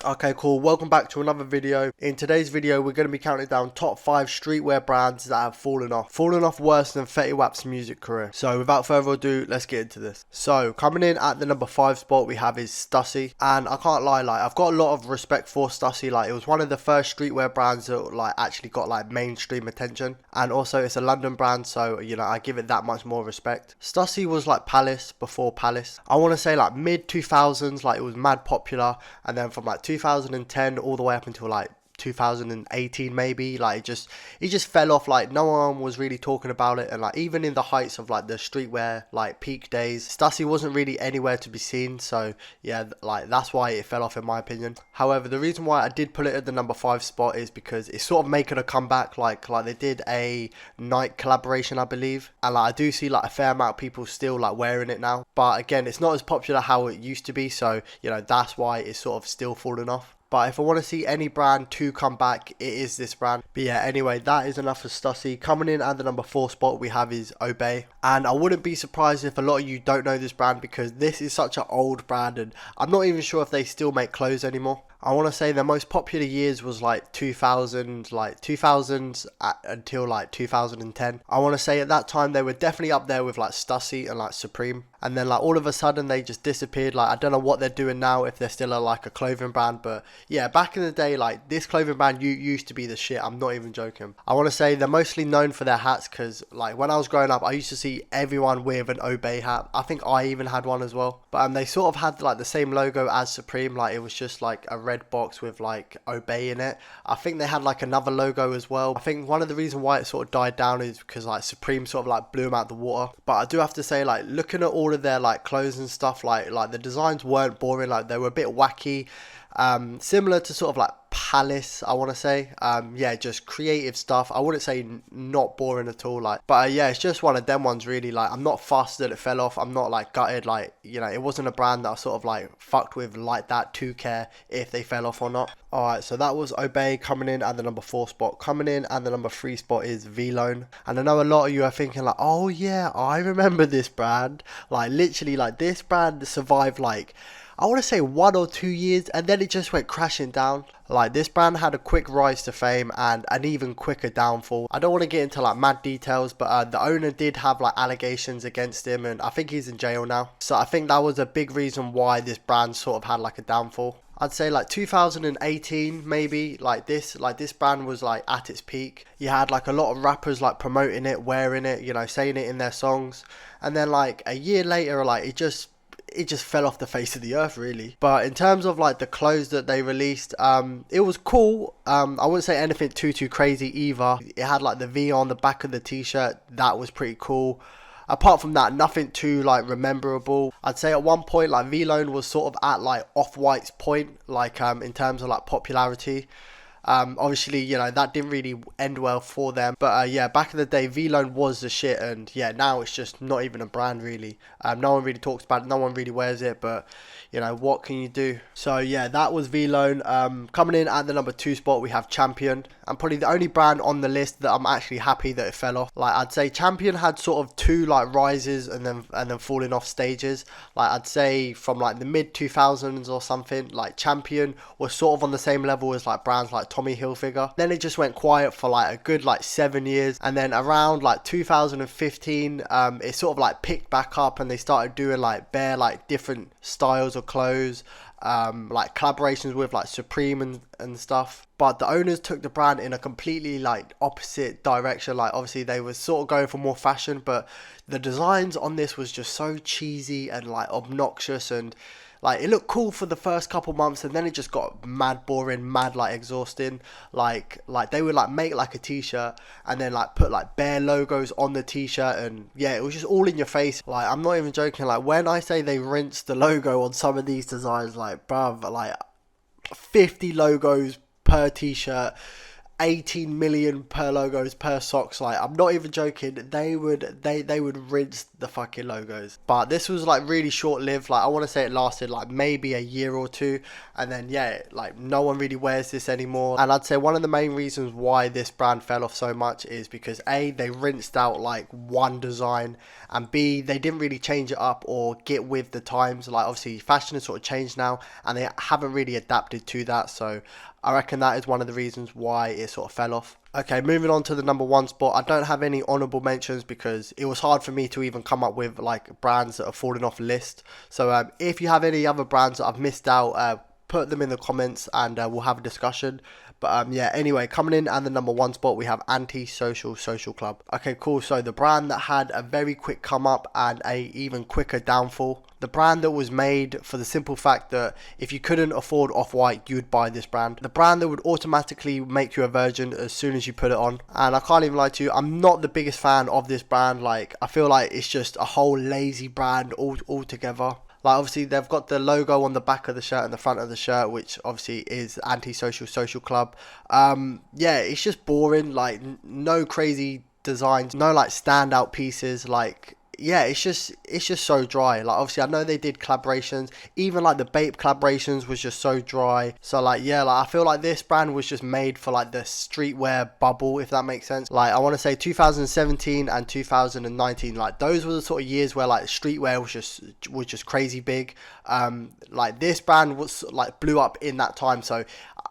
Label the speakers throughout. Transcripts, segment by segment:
Speaker 1: Okay, cool. Welcome back to another video. In today's video, we're going to be counting down top 5 streetwear brands that have fallen off. Fallen off worse than Fetty Wap's music career. So without further ado, let's get into this. So coming in at the number 5 spot, we have is Stussy. And I can't lie, I've got a lot of respect for Stussy. It was one of the first streetwear brands that actually got mainstream attention. And also it's a London brand, so I give it that much more respect. Stussy was like Palace before Palace. I want to say mid 2000s, it was mad popular. And then from 2010 all the way up until 2018 maybe, it just fell off. No one was really talking about it, and even in the heights of the streetwear peak days, Stussy wasn't really anywhere to be seen. So yeah, that's why it fell off in my opinion. However, the reason why I did put it at the number 5 spot is because it's sort of making a comeback. They did a Nike collaboration, I believe, and I do see a fair amount of people still wearing it now, but again, it's not as popular how it used to be, so that's why it's sort of still falling off. But if I want to see any brand to come back, it is this brand. But yeah, anyway, that is enough for Stussy. Coming in at the number 4 spot, we have is Obey. And I wouldn't be surprised if a lot of you don't know this brand, because this is such an old brand, and I'm not even sure if they still make clothes anymore. I want to say their most popular years was 2000s until 2010. I want to say at that time they were definitely up there with Stussy and Supreme. And then all of a sudden they just disappeared. I don't know what they're doing now, if they're still a clothing brand. But yeah, back in the day, this clothing brand used to be the shit. I'm not even joking. I want to say they're mostly known for their hats, because when I was growing up, I used to see everyone with an Obey hat. I think I even had one as well. But they sort of had the same logo as Supreme. It was just a red box with Obey in it. I think they had another logo as well. I think one of the reasons why it sort of died down is because Supreme sort of blew them out the water. But I do have to say, looking at all of their clothes and stuff, the designs weren't boring. They were a bit wacky, similar to sort of Palace, I want to say. Yeah, just creative stuff. I wouldn't say not boring at all. But yeah, it's just one of them ones really. I'm not fussed that it fell off. I'm not gutted. It wasn't a brand that I sort of fucked with that to care if they fell off or not. Alright, so that was Obey coming in at the number 4 spot. Coming in at the number 3 spot is Vlone. And I know a lot of you are thinking oh yeah, I remember this brand. Literally, this brand survived I want to say 1 or 2 years, and then it just went crashing down. This brand had a quick rise to fame and an even quicker downfall. I don't want to get into mad details, but the owner did have allegations against him, and I think he's in jail now. So I think that was a big reason why this brand sort of had a downfall. I'd say 2018 maybe, this brand was at its peak. You had a lot of rappers promoting it, wearing it, saying it in their songs, and then a year later it just fell off the face of the earth really. But in terms of the clothes that they released, it was cool. I wouldn't say anything too crazy either. It had the V on the back of the t-shirt. That was pretty cool. Apart from that, nothing too rememberable. I'd say at one point Vlone was sort of at Off-White's point, in terms of popularity. Obviously, that didn't really end well for them. But yeah, back in the day, Vlone was the shit. And yeah, now it's just not even a brand really. No one really talks about it. No one really wears it. But, what can you do? So yeah, that was Vlone. Coming in at the number 2 spot, we have Champion. And probably the only brand on the list that I'm actually happy that it fell off. I'd say Champion had sort of 2 rises and then falling off stages. I'd say from the mid 2000s or something, Champion was sort of on the same level as brands like Tommy Hilfiger. Then it just went quiet for a good 7 years, and then around 2015 it sort of picked back up, and they started doing bare different styles of clothes, collaborations with Supreme and stuff. But the owners took the brand in a completely opposite direction. Obviously they were sort of going for more fashion, but the designs on this was just so cheesy and obnoxious, and it looked cool for the first couple months, and then it just got mad boring, mad exhausting. They would make a t-shirt and then put bare logos on the t-shirt, and yeah, it was just all in your face. I'm not even joking. When I say they rinsed the logo on some of these designs, bruv, 50 logos per t-shirt. 18 million per logos per socks. Like, I'm not even joking, they would rinse the fucking logos. But this was like really short lived. Like, I want to say it lasted like maybe a year or two, and then yeah, like no one really wears this anymore. And I'd say one of the main reasons why this brand fell off so much is because A, they rinsed out like one design, and B, they didn't really change it up or get with the times. Like, obviously fashion has sort of changed now, and they haven't really adapted to that. So I reckon that is one of the reasons why it sort of fell off. Okay, moving on to the number one spot. I don't have any honorable mentions because it was hard for me to even come up with like brands that have fallen off the list. So if you have any other brands that I've missed out, put them in the comments and we'll have a discussion. But yeah, anyway, coming in at the number one spot, we have Anti-Social Social Club. Okay, cool. So the brand that had a very quick come up and a even quicker downfall. The brand that was made for the simple fact that if you couldn't afford Off-White, you'd buy this brand. The brand that would automatically make you a virgin as soon as you put it on. And I can't even lie to you, I'm not the biggest fan of this brand. Like, I feel like it's just a whole lazy brand altogether. Like, obviously they've got the logo on the back of the shirt and the front of the shirt, which obviously is Anti-Social Social Club. Yeah, it's just boring. Like, no crazy designs, no like standout pieces. Like, yeah, it's just so dry. Like, obviously I know they did collaborations, even like the Bape collaborations was just so dry. So like, yeah, like I feel like this brand was just made for like the streetwear bubble, if that makes sense. Like, I want to say 2017 and 2019, like those were the sort of years where like streetwear was just crazy big. Like this brand was like blew up in that time, so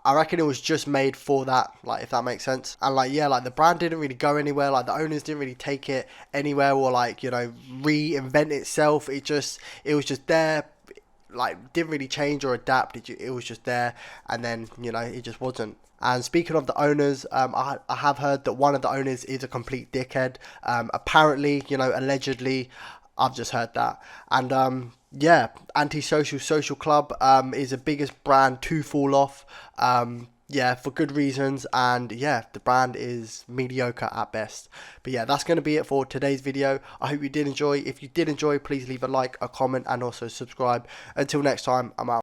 Speaker 1: I reckon it was just made for that, like, if that makes sense. And like, yeah, like the brand didn't really go anywhere. Like, the owners didn't really take it anywhere or like, you know, reinvent itself. It was just there. Like, didn't really change or adapt. It was just there, and then, you know, it just wasn't. And speaking of the owners, I have heard that one of the owners is a complete dickhead. Apparently, you know, allegedly, I've just heard that. And yeah, Anti-Social Social Club is the biggest brand to fall off. Yeah, for good reasons, and yeah, the brand is mediocre at best. But yeah, that's going to be it for today's video. I hope you did enjoy. If you did enjoy, please leave a like, a comment, and also subscribe. Until next time, I'm out.